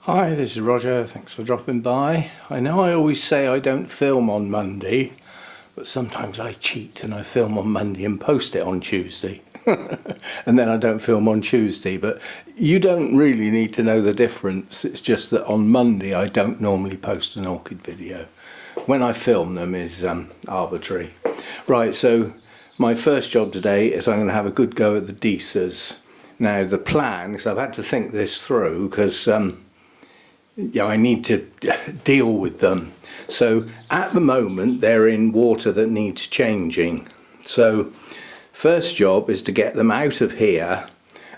Hi, this is Roger. Thanks for dropping by. I know I always say I don't film on Monday, but sometimes I cheat and I film on Monday and post it on Tuesday. And then I don't film on Tuesday, but you don't really need to know the difference. It's just that on Monday I don't normally post an orchid video. When I film them is arbitrary. Right, so my first job today is I'm going to have a good go at the Disas. Now the plan, because I've had to think this through, because I need to deal with them. So at the moment they're in water that needs changing. So first job is to get them out of here,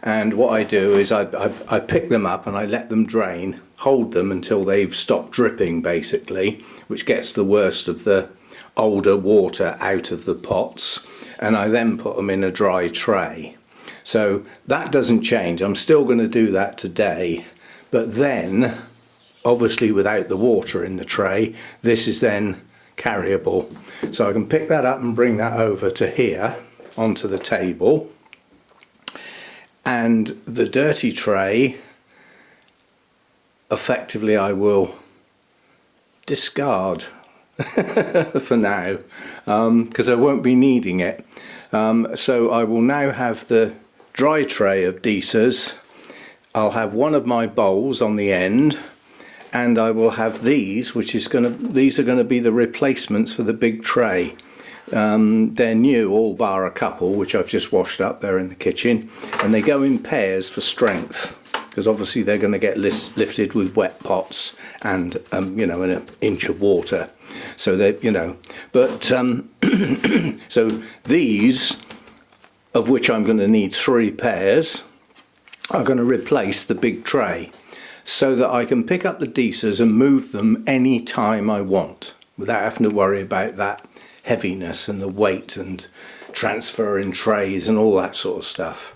and what I do is I pick them up and I let them drain, hold them until they've stopped dripping basically, which gets the worst of the older water out of the pots, and I then put them in a dry tray. So that doesn't change. I'm still going to do that today, but then obviously without the water in the tray, this is then carryable. So I can pick that up and bring that over to here onto the table, and the dirty tray effectively I will discard for now, because I won't be needing it. So I will now have the dry tray of Disas. I'll have one of my bowls on the end, and I will have these, these are going to be the replacements for the big tray. They're new, all bar a couple, which I've just washed up there in the kitchen, and they go in pairs for strength, because obviously they're going to get lifted with wet pots and an inch of water. So they, but so these, of which I'm going to need 3 pairs, are going to replace the big tray, so that I can pick up the Disas and move them any time I want without having to worry about that heaviness and the weight and transferring trays and all that sort of stuff.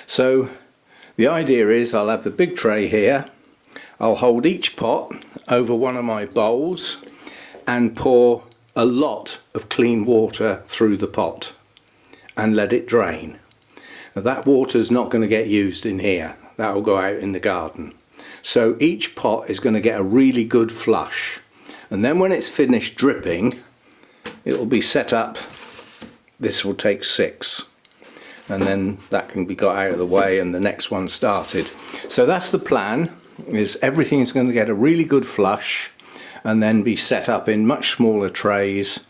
So the idea is I'll have the big tray here, I'll hold each pot over one of my bowls and pour a lot of clean water through the pot and let it drain. Now that water's not going to get used in here, that will go out in the garden. So each pot is going to get a really good flush, and then when it's finished dripping it will be set up. This will take 6, and then that can be got out of the way and the next one started. So that's the plan, is everything's going to get a really good flush and then be set up in much smaller trays.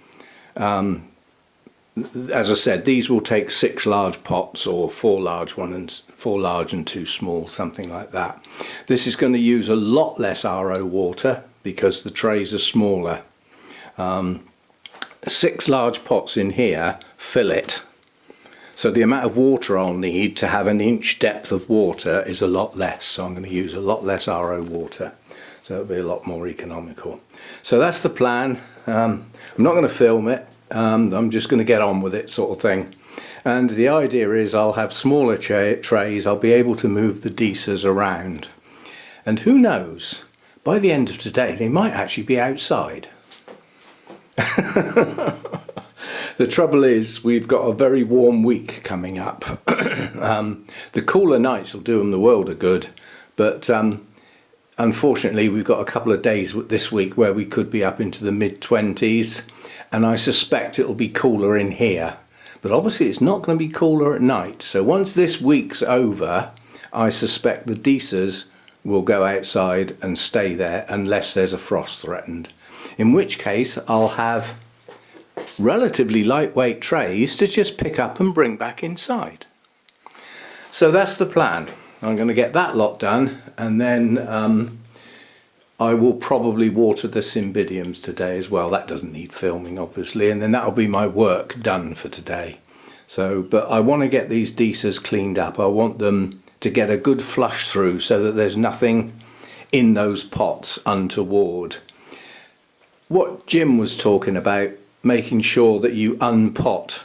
As I said, these will take 6 large pots, or 4 large ones, 4 large and 2 small, something like that. This is going to use a lot less RO water because the trays are smaller. 6 large pots in here fill it. So the amount of water I'll need to have an inch depth of water is a lot less. So I'm going to use a lot less RO water. So it'll be a lot more economical. So that's the plan. I'm not going to film it. I'm just going to get on with it, sort of thing. And the idea is I'll have smaller trays. I'll be able to move the Disas around. And who knows, by the end of today they might actually be outside. The trouble is we've got a very warm week coming up. The cooler nights will do them the world of good, but unfortunately we've got a couple of days this week where we could be up into the mid-20s, and I suspect it'll be cooler in here. But obviously it's not going to be cooler at night, so once this week's over I suspect the Disas will go outside and stay there unless there's a frost threatened, in which case I'll have relatively lightweight trays to just pick up and bring back inside. So that's the plan. I'm going to get that lot done, and then I will probably water the cymbidiums today as well. That doesn't need filming obviously, and then that'll be my work done for today. So, but I want to get these Disas cleaned up. I want them to get a good flush through so that there's nothing in those pots untoward. What Jim was talking about, making sure that you unpot,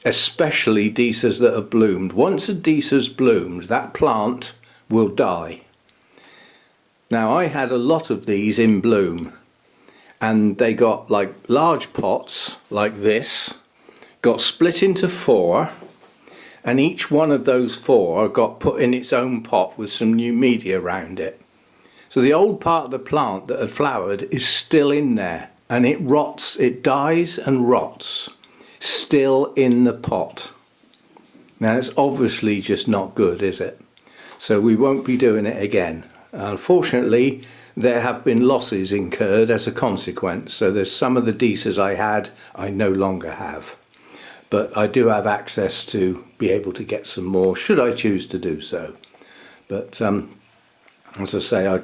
especially Disas that have bloomed. Once a Disa's bloomed, that plant will die. Now I had a lot of these in bloom, and they got like large pots like this, got split into 4, and each one of those 4 got put in its own pot with some new media around it. So the old part of the plant that had flowered is still in there, and it rots, it dies and rots, still in the pot. Now it's obviously just not good, is it? So we won't be doing it again. Unfortunately, there have been losses incurred as a consequence. So there's some of the Disas I had, I no longer have. But I do have access to be able to get some more, should I choose to do so. But as I say, I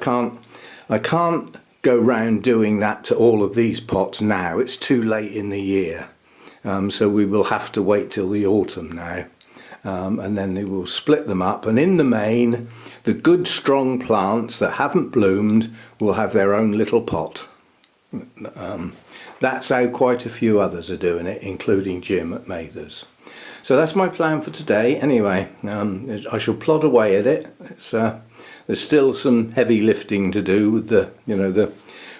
can't go round doing that to all of these pots now. It's too late in the year. So we will have to wait till the autumn now. And then they will split them up, and in the main the good strong plants that haven't bloomed will have their own little pot. That's how quite a few others are doing it, including Jim at Mather's. So that's my plan for today. Anyway, I shall plod away at it. There's still some heavy lifting to do with the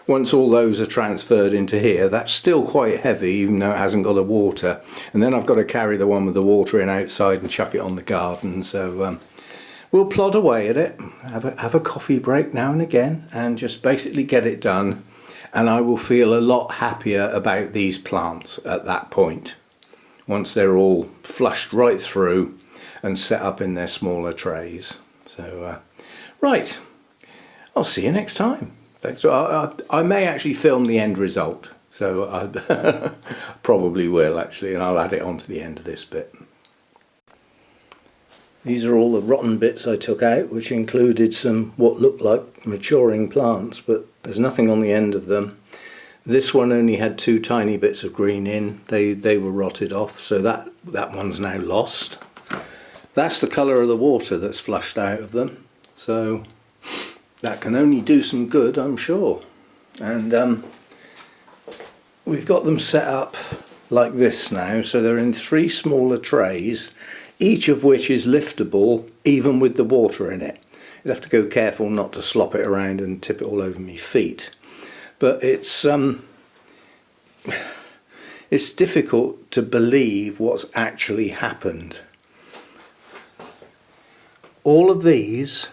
once all those are transferred into here, that's still quite heavy, even though it hasn't got the water. And then I've got to carry the one with the water in outside and chuck it on the garden. So we'll plod away at it, have a coffee break now and again, and just basically get it done. And I will feel a lot happier about these plants at that point, once they're all flushed right through and set up in their smaller trays. So, right, I'll see you next time. Thanks. I may actually film the end result, so I probably will actually, and I'll add it on to the end of this bit. These are all the rotten bits I took out, which included some what looked like maturing plants, but there's nothing on the end of them. This one only had 2 tiny bits of green in. They were rotted off, so that one's now lost. That's the colour of the water that's flushed out of them, so that can only do some good, I'm sure. And we've got them set up like this now, so they're in 3 smaller trays, each of which is liftable even with the water in it. You'd have to go careful not to slop it around and tip it all over my feet. But it's difficult to believe what's actually happened. All of these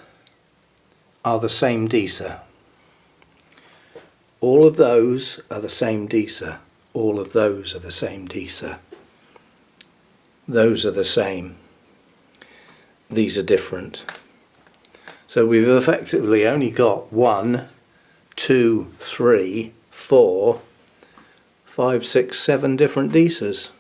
are the same Disa. All of those are the same Disa. All of those are the same Disa. Those are the same. These are different. So we've effectively only got 1, 2, 3, 4, 5, 6, 7 different Disas.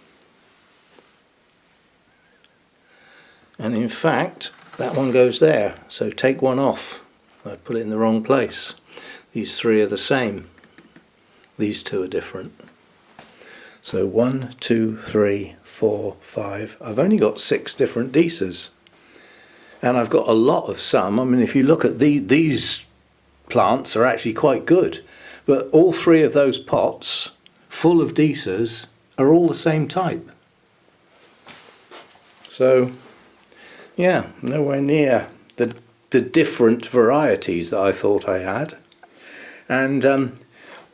And in fact, that one goes there. So take one off. I put it in the wrong place. These 3 are the same. These 2 are different. So 1, 2, 3, 4, 5. I've only got 6 different Disas. And I've got a lot of some. I mean, if you look at these plants are actually quite good. But all 3 of those pots full of Disas are all the same type. So, yeah, nowhere near the different varieties that I thought I had. And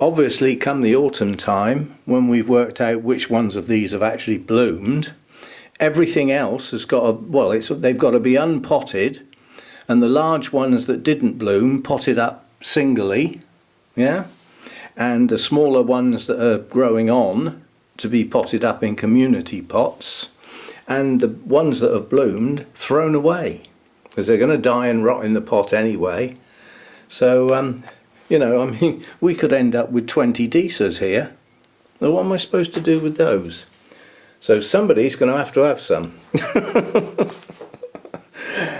obviously come the autumn time, when we've worked out which ones of these have actually bloomed, everything else has got they've got to be unpotted, and the large ones that didn't bloom potted up singly, yeah, and the smaller ones that are growing on to be potted up in community pots, and the ones that have bloomed thrown away, because they're going to die and rot in the pot anyway. So, you know, I mean, we could end up with 20 Disas here. Well, what am I supposed to do with those? So somebody's going to have some.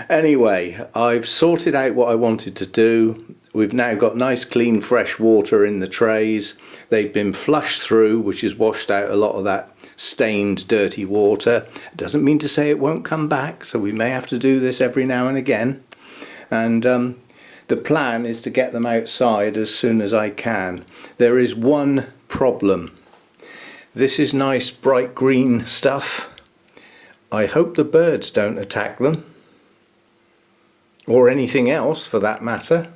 Anyway, I've sorted out what I wanted to do. We've now got nice clean fresh water in the trays. They've been flushed through, which has washed out a lot of that stained dirty water. It doesn't mean to say it won't come back, so we may have to do this every now and again. And the plan is to get them outside as soon as I can. There is one problem. This is nice bright green stuff. I hope the birds don't attack them, or anything else for that matter,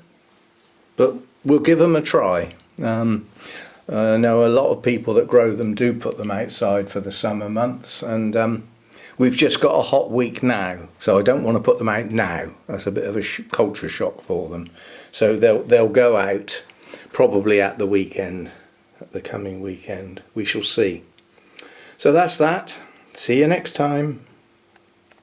but we'll give them a try. I know a lot of people that grow them do put them outside for the summer months, and we've just got a hot week now, so I don't want to put them out now. That's a bit of a culture shock for them. So they'll go out probably at the weekend, at the coming weekend. We shall see. So that's that. See you next time.